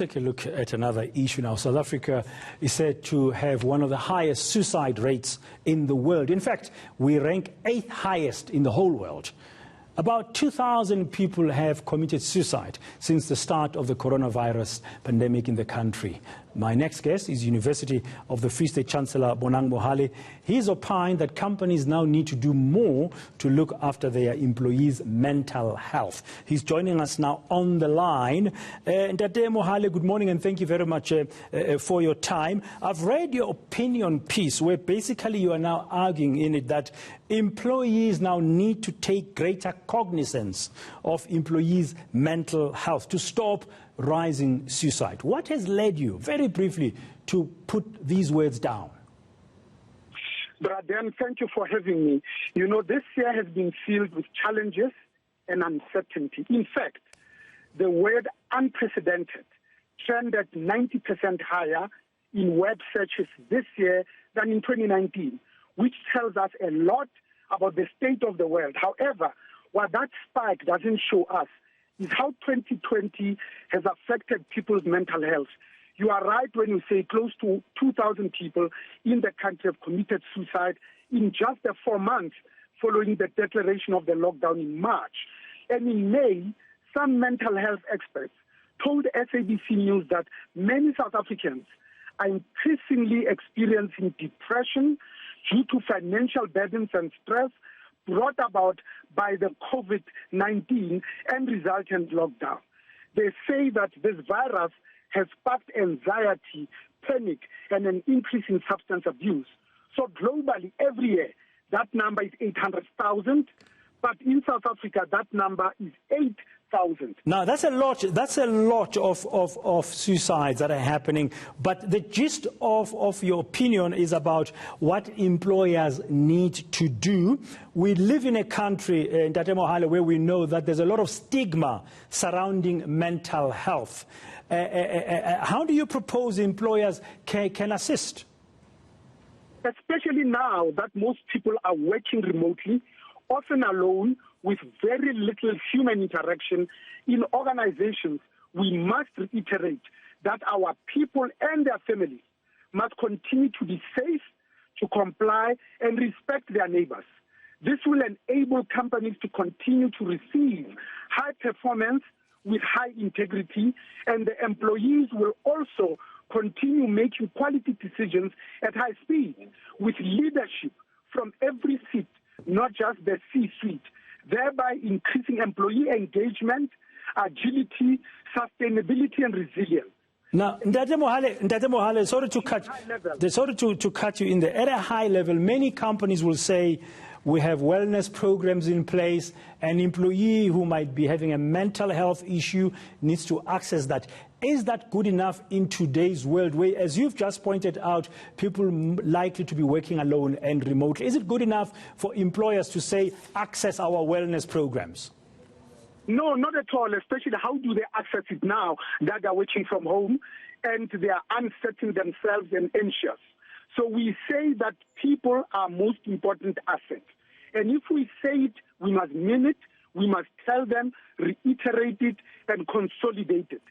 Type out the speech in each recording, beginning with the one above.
Take a look at another issue now. South Africa is said to have one of the highest suicide rates in the world. In fact, we rank 8th highest in the whole world. About 2,000 people have committed suicide since the start of the coronavirus pandemic in the country. My next guest is University of the Free State Chancellor Bonang Mohale. He's opined that companies now need to do more to look after their employees' mental health. He's joining us now on the line. Ntate Mohale, good morning and thank you very much for your time. I've read your opinion piece where basically you are now arguing in it that employees now need to take greater cognizance of employees' mental health to stop rising suicide. What has led you, very briefly, to put these words down? Braden, thank you for having me. You know, this year has been filled with challenges and uncertainty. In fact, the word unprecedented trended 90% higher in web searches this year than in 2019, which tells us a lot about the state of the world. However, what that spike doesn't show us is how 2020 has affected people's mental health. You are right when you say close to 2,000 people in the country have committed suicide in just the 4 months following the declaration of the lockdown in March. And in May, some mental health experts told SABC News that many South Africans are increasingly experiencing depression due to financial burdens and stress brought about by the COVID-19 and resultant lockdown. They say that this virus has sparked anxiety, panic, and an increase in substance abuse. So globally, every year, that number is 800,000, but in South Africa, that number is 8,000. Now, that's a lot of suicides that are happening, but the gist of your opinion is about what employers need to do. We live in a country, Ntate Mohale, where we know that there's a lot of stigma surrounding mental health. How do you propose employers can assist? Especially now that most people are working remotely, often alone, with very little human interaction in organizations, we must reiterate that our people and their families must continue to be safe, to comply, and respect their neighbors. This will enable companies to continue to receive high performance with high integrity, and the employees will also continue making quality decisions at high speed with leadership from every seat, not just the C-suite, thereby increasing employee engagement, agility, sustainability, and resilience. Now, Ntate Mohale, sorry to cut you in there. At a high level, many companies will say we have wellness programs in place. An employee who might be having a mental health issue needs to access that. Is that good enough in today's world where, as you've just pointed out, people likely to be working alone and remotely? Is it good enough for employers to say, access our wellness programs? No, not at all, especially how do they access it now that they're working from home and they are uncertain themselves and anxious. So we say that people are most important asset. And if we say it, we must mean it, we must tell them, reiterate it, and consolidate it.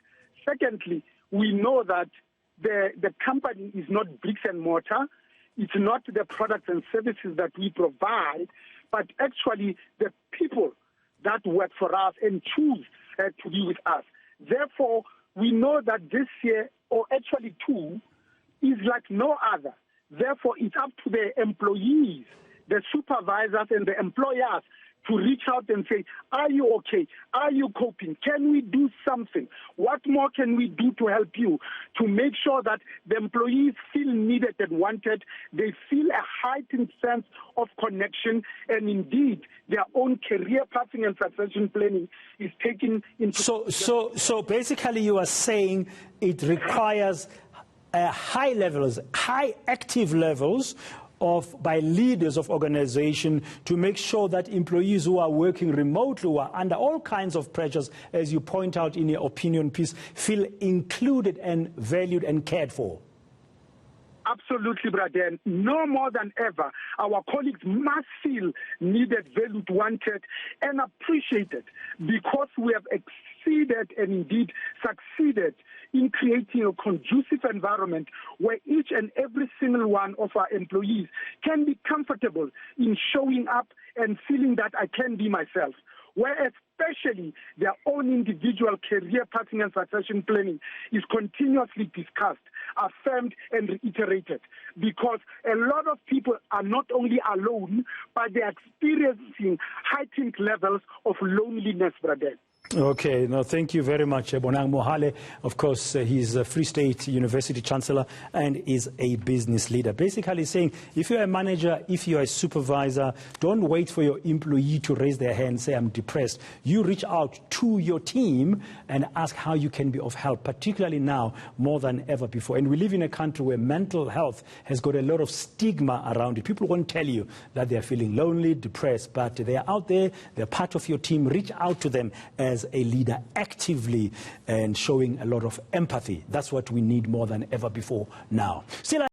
Secondly, we know that the company is not bricks and mortar. It's not the products and services that we provide, but actually the people that work for us and choose to be with us. Therefore, we know that this year, or actually two, is like no other. Therefore, it's up to the employees, the supervisors, and the employers to reach out and say, are you okay? Are you coping? Can we do something? What more can we do to help you to make sure that the employees feel needed and wanted, they feel a heightened sense of connection, and indeed their own career pathing and succession planning is taken into... So basically you are saying it requires high levels, high active levels by leaders of organization to make sure that employees who are working remotely, who are under all kinds of pressures, as you point out in your opinion piece, feel included and valued and cared for. Absolutely, Braden. No more than ever, our colleagues must feel needed, valued, wanted, and appreciated, because we have proceeded and indeed succeeded in creating a conducive environment where each and every single one of our employees can be comfortable in showing up and feeling that I can be myself, where especially their own individual career pathing and succession planning is continuously discussed, affirmed and reiterated, because a lot of people are not only alone, but they are experiencing heightened levels of loneliness, brother. Okay, no, thank you very much, Bonang Mohale. Of course, he's a Free State University Chancellor and is a business leader. Basically saying, if you're a manager, if you're a supervisor, don't wait for your employee to raise their hand and say, I'm depressed. You reach out to your team and ask how you can be of help, particularly now more than ever before. And we live in a country where mental health has got a lot of stigma around it. People won't tell you that they're feeling lonely, depressed, but they're out there, they're part of your team. Reach out to them as a leader actively and showing a lot of empathy. That's what we need more than ever before now. Still